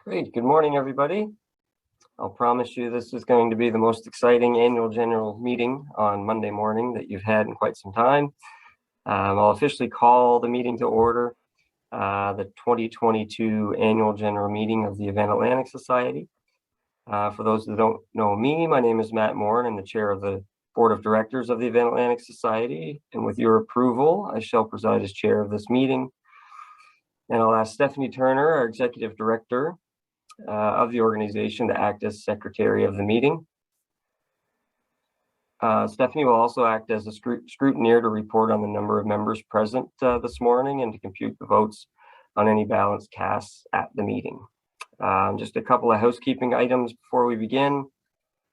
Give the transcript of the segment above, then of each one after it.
Great. Good morning, everybody. I'll promise you this is going to be the most exciting annual general meeting on Monday morning that you've had in quite some time. I'll officially call the meeting to order, the 2022 annual general meeting of the Event Atlantic Society. For those that don't know me, my name is Matt Moore, and I'm the chair of the board of directors of the Event Atlantic Society. And with your approval, I shall preside as chair of this meeting. And I'll ask Stephanie Turner, our executive director of the organization, to act as secretary of the meeting. Stephanie will also act as a scrutineer to report on the number of members present this morning and to compute the votes on any ballots cast at the meeting. Just a couple of housekeeping items before we begin.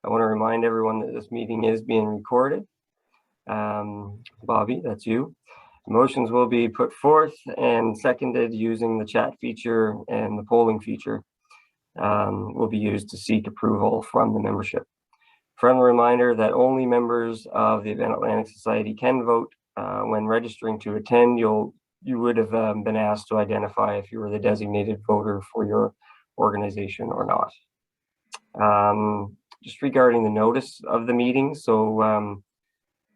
I want to remind everyone that this meeting is being recorded. Bobby, that's you. Motions will be put forth and seconded using the chat feature, and the polling feature will be used to seek approval from the membership. Friendly reminder that only members of the Event Atlantic Society can vote. When registering to attend, you would have been asked to identify if you were the designated voter for your organization or not. Just regarding the notice of the meeting, so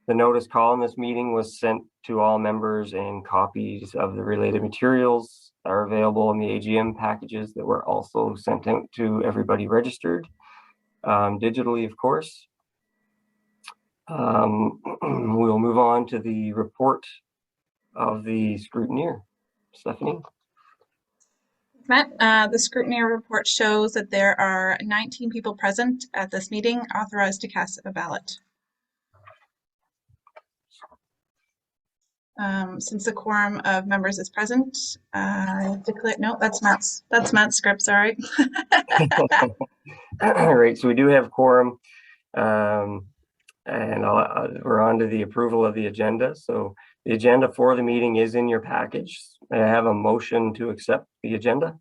the notice calling this meeting was sent to all members, and copies of the related materials are available in the AGM packages that were also sent out to everybody registered, digitally, of course. We'll move on to the report of the scrutineer. Stephanie? Matt, the scrutineer report shows that there are 19 people present at this meeting authorized to cast a ballot. Since the quorum of members is present, I declare, no, that's Matt's script, sorry. All right, so we do have quorum, and we're on to the approval of the agenda. So the agenda for the meeting is in your package. I have a motion to accept the agenda.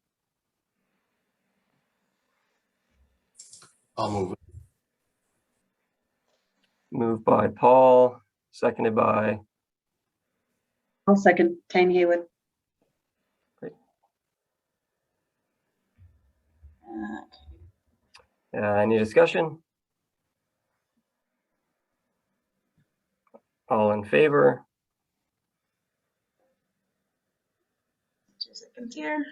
I'll move it. Moved by Paul, seconded by? I'll second. Tane Haywood. Great. Any discussion? All in favor? 2 seconds here.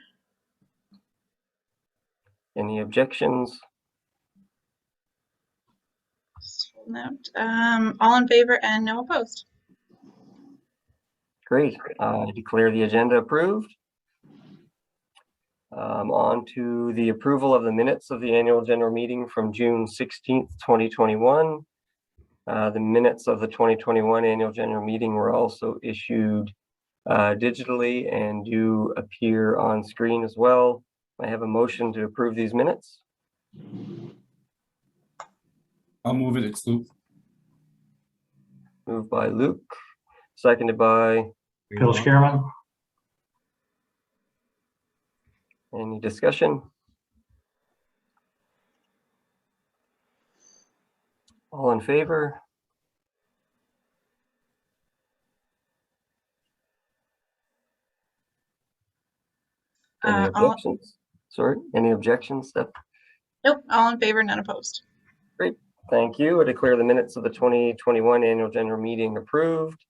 Any objections? Note. All in favor and no opposed. Great. I declare the agenda approved. On to the approval of the minutes of the annual general meeting from June 16th, 2021. The minutes of the 2021 annual general meeting were also issued digitally and do appear on screen as well. I have a motion to approve these minutes. I'll move it. It's Luke. Moved by Luke, seconded by? Bill Scherman. Any discussion? All in favor? Any objections? Sorry, any objections, Steph? Nope, all in favor, none opposed. Great, thank you. I declare the minutes of the 2021 annual general meeting approved.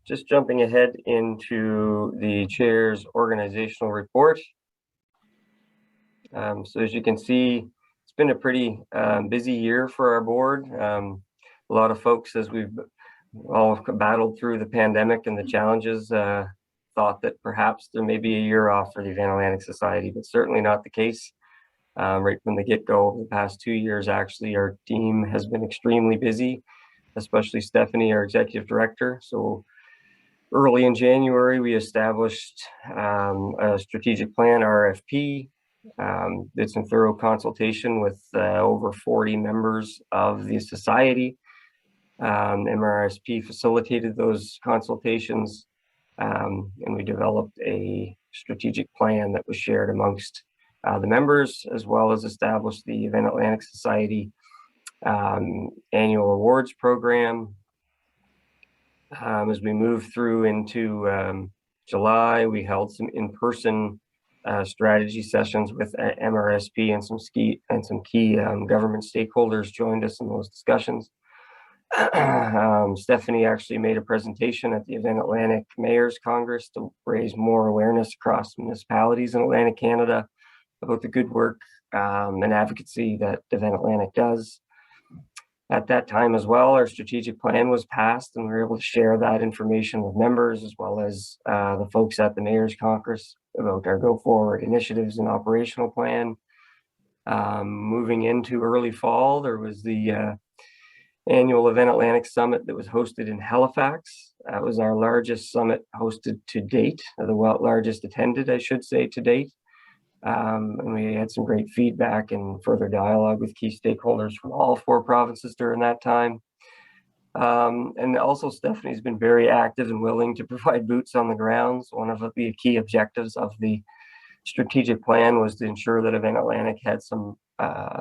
Just jumping ahead into the chair's organizational report. So as you can see, it's been a pretty busy year for our board. A lot of folks, as we've all battled through the pandemic and the challenges, thought that perhaps there may be a year off for the Event Atlantic Society, but certainly not the case. Right from the get-go over the past 2 years, actually, our team has been extremely busy, especially Stephanie, our executive director. So early in January, we established a strategic plan, RFP, did some thorough consultation with over 40 members of the society. MRSP facilitated those consultations, and we developed a strategic plan that was shared amongst the members, as well as established the Event Atlantic Society annual awards program. As we moved through into July, we held some in-person strategy sessions with MRSP and some key government stakeholders joined us in those discussions. Stephanie actually made a presentation at the Event Atlantic Mayor's Congress to raise more awareness across municipalities in Atlantic Canada about the good work and advocacy that Event Atlantic does. At that time as well, our strategic plan was passed, and we were able to share that information with members as well as the folks at the Mayor's Congress about our go forward initiatives and operational plan. Moving into early fall, there was the annual Event Atlantic Summit that was hosted in Halifax. That was our largest summit hosted to date, the largest attended, I should say, to date. And we had some great feedback and further dialogue with key stakeholders from all 4 provinces during that time. And also Stephanie's been very active and willing to provide boots on the grounds. One of the key objectives of the strategic plan was to ensure that Event Atlantic had some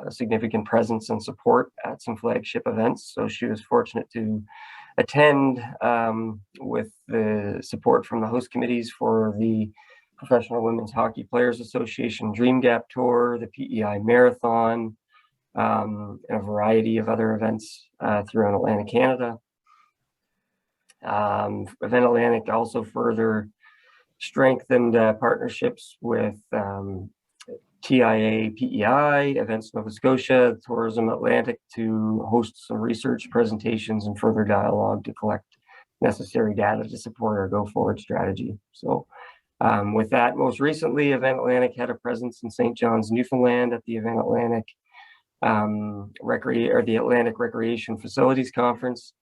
significant presence and support at some flagship events. So she was fortunate to attend with the support from the host committees for the Professional Women's Hockey Players Association Dream Gap Tour, the PEI Marathon, and a variety of other events throughout Atlantic Canada. Event Atlantic also further strengthened partnerships with TIA PEI, Events Nova Scotia, Tourism Atlantic to host some research presentations and further dialogue to collect necessary data to support our go forward strategy. So with that, most recently, Event Atlantic had a presence in St. John's, Newfoundland at the Event Atlantic the Atlantic Recreation Facilities Conference,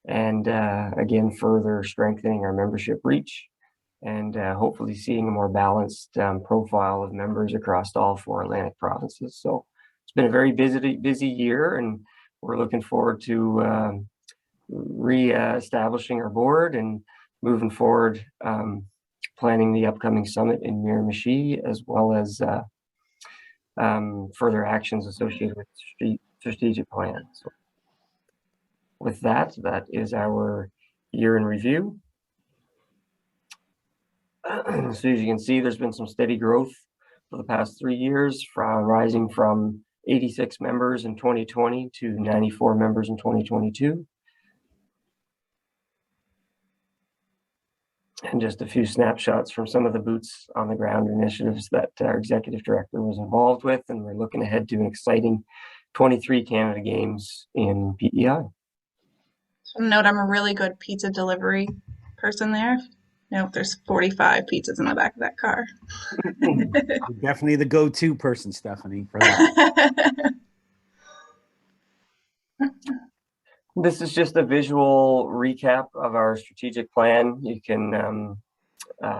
and again, further strengthening our membership reach and hopefully seeing a more balanced profile of members across all 4 Atlantic provinces. So it's been a very busy year, and we're looking forward to re-establishing our board and moving forward, planning the upcoming summit in Miramichi, as well as further actions associated with the strategic plan. So with that, that is our year in review. So as you can see, there's been some steady growth for the past 3 years, rising from 86 members in 2020 to 94 members in 2022. And just a few snapshots from some of the boots on the ground initiatives that our executive director was involved with. And we're looking ahead to an exciting 23 Canada Games in PEI. So note, I'm a really good pizza delivery person there. Nope, there's 45 pizzas in the back of that car. You're definitely the go-to person, Stephanie, for that. This is just a visual recap of our strategic plan. You can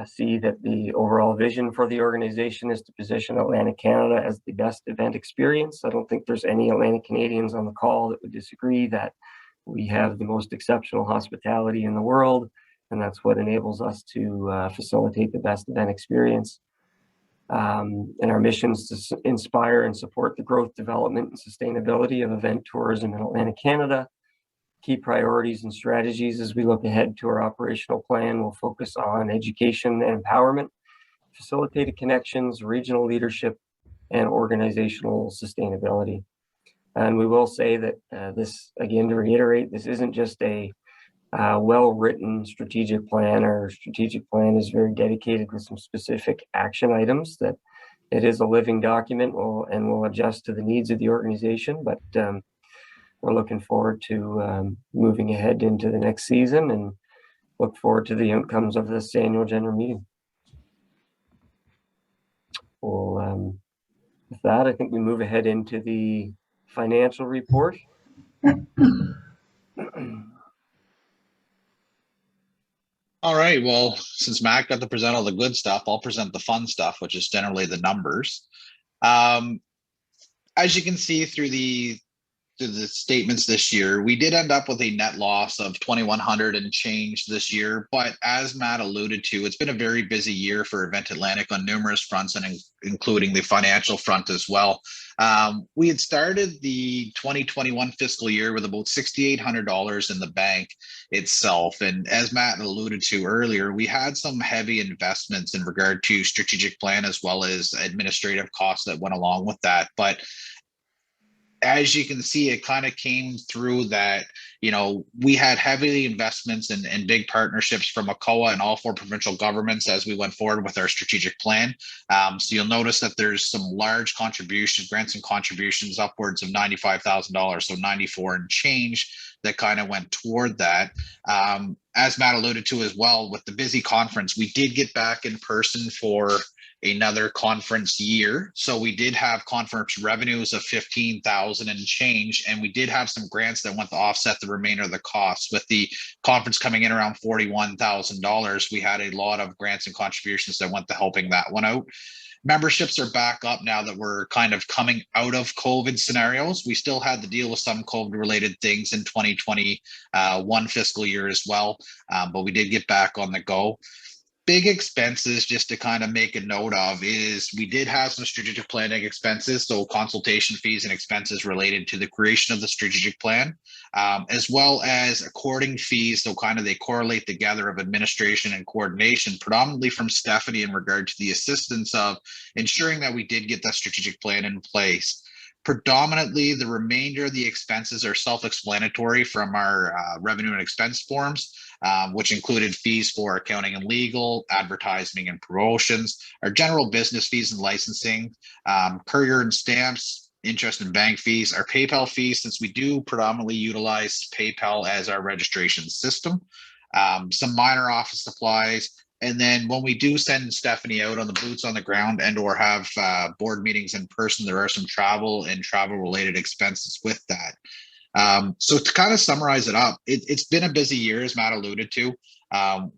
see that the overall vision for the organization is to position Atlantic Canada as the best event experience. I don't think there's any Atlantic Canadians on the call that would disagree that we have the most exceptional hospitality in the world, and that's what enables us to facilitate the best event experience. And our mission is to inspire and support the growth, development, and sustainability of event tourism in Atlantic Canada. Key priorities and strategies as we look ahead to our operational plan will focus on education and empowerment, facilitated connections, regional leadership, and organizational sustainability. And we will say that this, again, to reiterate, this isn't just a well-written strategic plan. Our strategic plan is very dedicated with some specific action items that it is a living document and will adjust to the needs of the organization. But we're looking forward to moving ahead into the next season and look forward to the outcomes of this annual general meeting. Well, with that, I think we move ahead into the financial report. All right, well, since Matt got to present all the good stuff, I'll present the fun stuff, which is generally the numbers. As you can see through the the statements this year, we did end up with a net loss of 2,100 and change this year. But as Matt alluded to, it's been a very busy year for Event Atlantic on numerous fronts, and including the financial front as well. We had started the 2021 fiscal year with about $6,800 in the bank itself. And as Matt alluded to earlier, we had some heavy investments in regard to strategic plan as well as administrative costs that went along with that. But as you can see, it kind of came through that, we had heavy investments and big partnerships from ACOA and all 4 provincial governments as we went forward with our strategic plan. So you'll notice that there's some large contributions, grants and contributions upwards of $95,000, so 94 and change that kind of went toward that. As Matt alluded to as well, with the busy conference, we did get back in person for another conference year. So we did have conference revenues of 15,000 and change, and we did have some grants that went to offset the remainder of the costs. With the conference coming in around $41,000, we had a lot of grants and contributions that went to helping that one out. Memberships are back up now that we're kind of coming out of COVID scenarios. We still had to deal with some COVID related things in 2021 fiscal year as well, but we did get back on the go. Big expenses, just to kind of make a note of, is we did have some strategic planning expenses, so consultation fees and expenses related to the creation of the strategic plan, as well as according fees, so kind of they correlate together of administration and coordination, predominantly from Stephanie in regard to the assistance of ensuring that we did get that strategic plan in place. Predominantly, the remainder of the expenses are self-explanatory from our revenue and expense forms, which included fees for accounting and legal, advertising and promotions, our general business fees and licensing, courier and stamps, interest and bank fees, our PayPal fees, since we do predominantly utilize PayPal as our registration system, some minor office supplies. And then when we do send Stephanie out on the boots on the ground and or have board meetings in person, there are some travel and travel related expenses with that. So to kind of summarize it up, it's been a busy year, as Matt alluded to.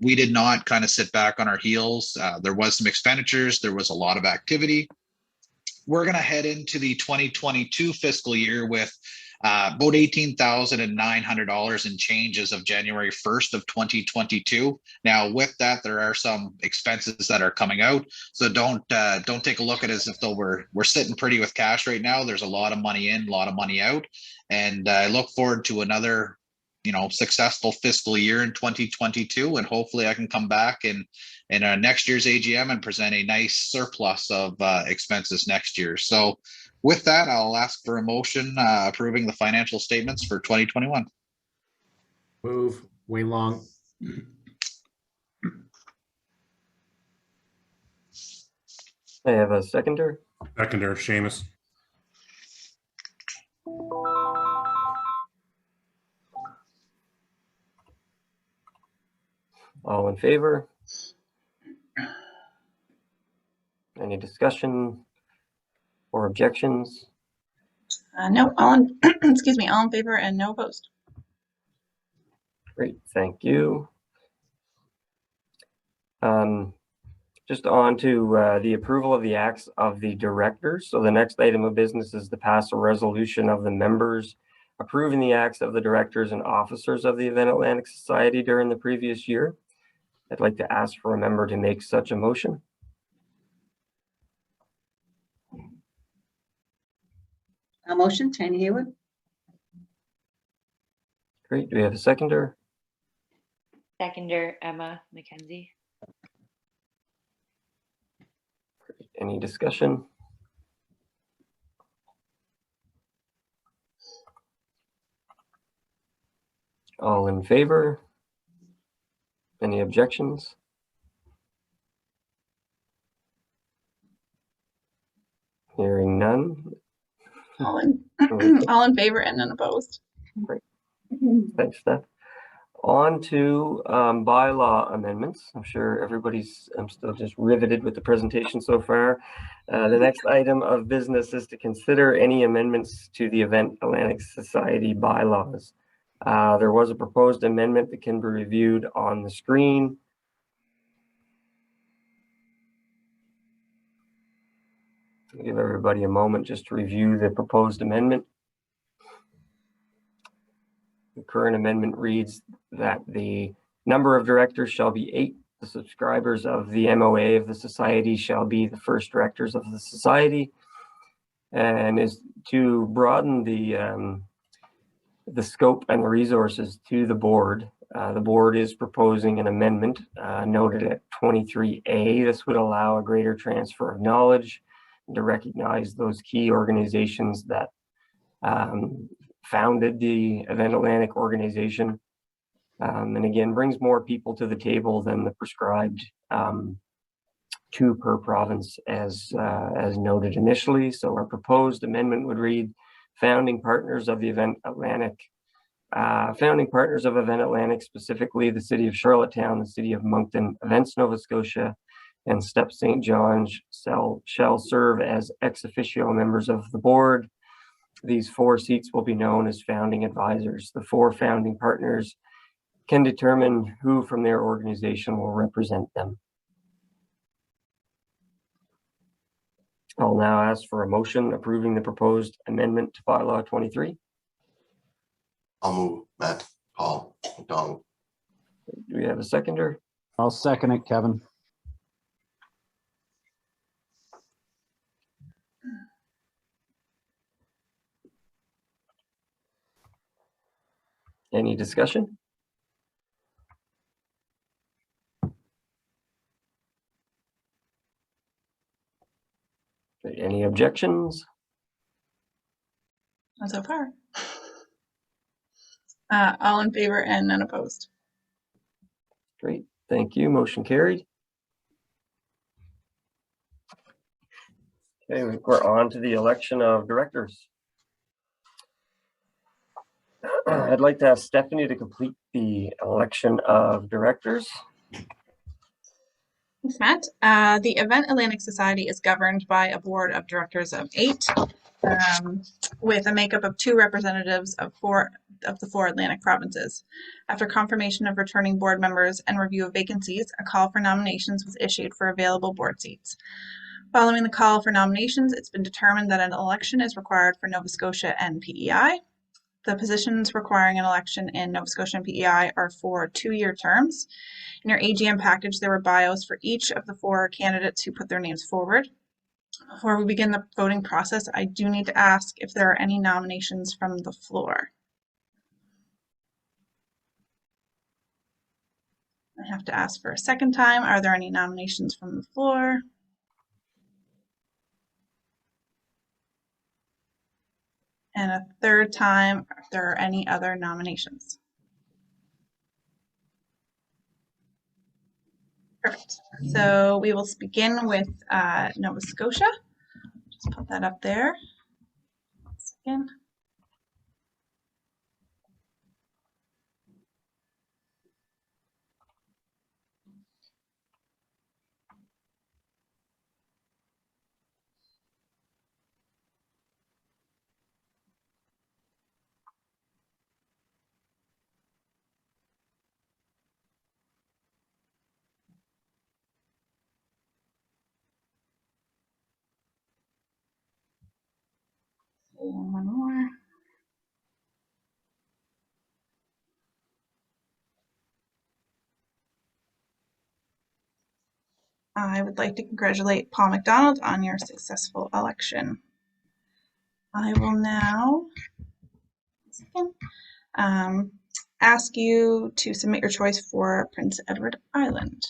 We did not kind of sit back on our heels. There was some expenditures. There was a lot of activity. We're going to head into the 2022 fiscal year with about $18,900 in changes of January 1st of 2022. Now, with that, there are some expenses that are coming out. So don't take a look at it as if though we're sitting pretty with cash right now. There's a lot of money in, a lot of money out, and I look forward to another, successful fiscal year in 2022, and hopefully I can come back in next year's AGM and present a nice surplus of expenses next year. So with that, I'll ask for a motion approving the financial statements for 2021. Move, Wayne Long. I have a seconder. Seconder, Seamus. All in favor? Any discussion or objections? No, all in, excuse me, all in favor and no opposed. Great, thank you. Just on to the approval of the acts of the directors. So the next item of business is to pass a resolution of the members approving the acts of the directors and officers of the Event Atlantic Society during the previous year. I'd like to ask for a member to make such a motion. A motion, Tanya Haywood. Great, do we have a seconder? Seconder, Emma McKenzie. Great. Any discussion? All in favor? Any objections? Hearing none. All in, all in favor and none opposed. Thanks, Steph. On to bylaw amendments. I'm sure I'm still just riveted with the presentation so far. The next item of business is to consider any amendments to the Event Atlantic Society bylaws. There was a proposed amendment that can be reviewed on the screen. I'll give everybody a moment just to review the proposed amendment. current amendment reads that the number of directors shall be 8. The subscribers of the MOA of the society shall be the first directors of the society, and is to broaden the scope and the resources to the board. The board is proposing an amendment noted at 23A. This would allow a greater transfer of knowledge to recognize those key organizations that founded the Event Atlantic organization, and again brings more people to the table than the prescribed 2 per province as noted initially. So our proposed amendment would read: founding partners of the Event Atlantic, founding partners of Event Atlantic, specifically the City of Charlottetown, the City of Moncton, Events Nova Scotia, and Step St. John's shall serve as ex officio members of the board. These 4 seats will be known as founding advisors. The 4 founding partners can determine who from their organization will represent them. I'll now ask for a motion approving the proposed amendment to bylaw 23. I'll move. Matt, Paul, McDonald. Do we have a seconder? I'll second it, Kevin. Any discussion? Any objections? Not so far. All in favor and none opposed. Great, thank you. Motion carried. Okay, we're on to the election of directors. I'd like to ask Stephanie to complete the election of directors. Thanks, Matt. The Event Atlantic Society is governed by a board of directors of 8, with a makeup of 2 representatives of the 4 Atlantic provinces. After confirmation of returning board members and review of vacancies, a call for nominations was issued for available board seats. Following the call for nominations, it's been determined that an election is required for Nova Scotia and PEI. The positions requiring an election in Nova Scotia and PEI are for 2-year terms. In your AGM package, there were bios for each of the 4 candidates who put their names forward. Before we begin the voting process, I do need to ask if there are any nominations from the floor. I have to ask for a second time. Are there any nominations from the floor? And a third time, if there are any other nominations. Perfect. So we will begin with Nova Scotia. Just put that up there. 1 second. And one more. I would like to congratulate Paul McDonald on your successful election. I will now ask you to submit your choice for Prince Edward Island.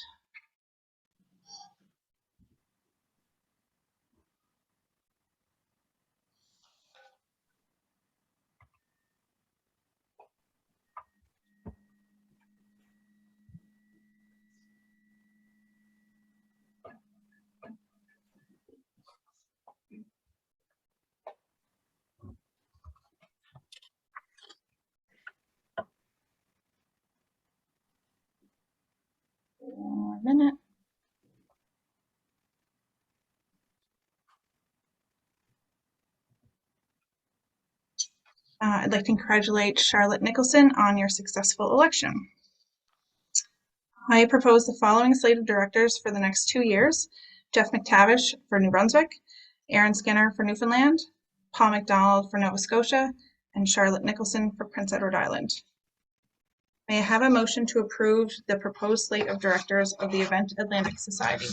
One more minute. I'd like to congratulate Charlotte Nicholson on your successful election. I propose the following slate of directors for the next 2 years: Jeff McTavish for New Brunswick, Aaron Skinner for Newfoundland, Paul McDonald for Nova Scotia, and Charlotte Nicholson for Prince Edward Island. May I have a motion to approve the proposed slate of directors of the Event Atlantic Society?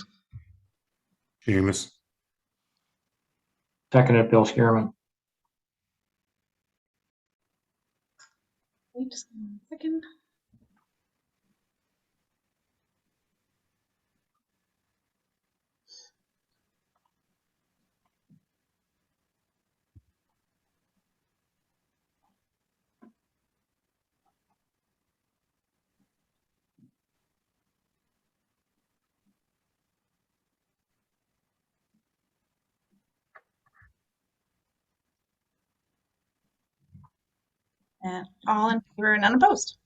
Seamus. Seconded, Bill Scarman. Wait just 1 second. And all in favor and unopposed.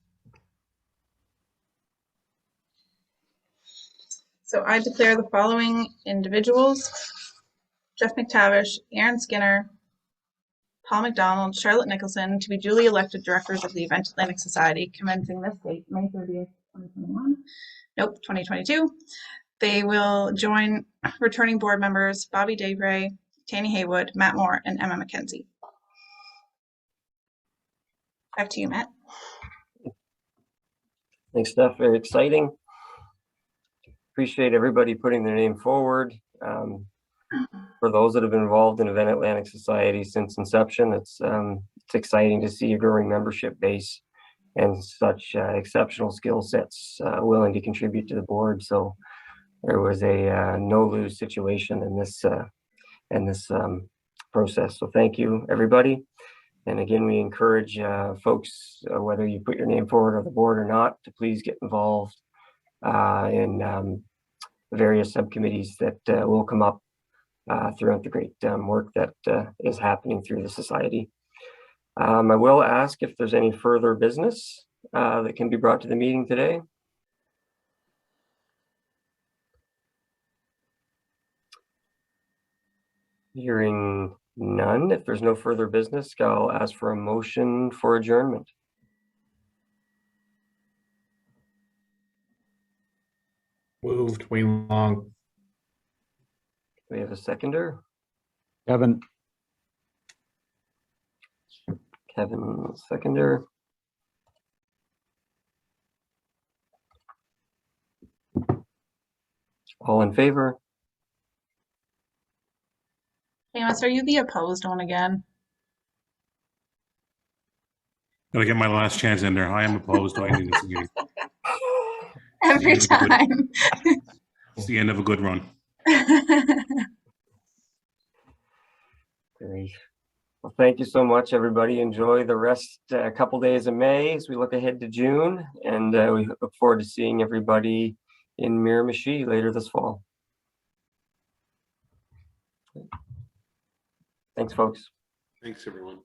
So I declare the following individuals: Jeff McTavish, Aaron Skinner, Paul McDonald, Charlotte Nicholson, to be duly elected directors of the Event Atlantic Society commencing this date, May 30th, 2021. Nope, 2022. They will join returning board members Bobby Daybray, Tanny Haywood, Matt Moore, and Emma McKenzie. Back to you, Matt. Thanks, Steph. Very exciting. Appreciate everybody putting their name forward. For those that have been involved in Event Atlantic Society since inception, it's exciting to see a growing membership base and such exceptional skill sets willing to contribute to the board. So there was a no-lose situation in this process. So thank you, everybody. And again, we encourage folks, whether you put your name forward on the board or not, to please get involved in various subcommittees that will come up throughout the great work that is happening through the society. I will ask if there's any further business that can be brought to the meeting today. Hearing none, if there's no further business, I'll ask for a motion for adjournment. Moved, Wayne Long. Do we have a seconder? Kevin, Kevin, seconder. All in favor? Amos, are you the opposed one again? Gotta get my last chance in there. I am opposed to ending this game. Every Yeah, good. time. It's the end of a good run. Great. Well, thank you so much, everybody. Enjoy the rest, a couple days of May as we look ahead to June, and we look forward to seeing everybody in Miramichi later this fall. Thanks, folks. Thanks, everyone.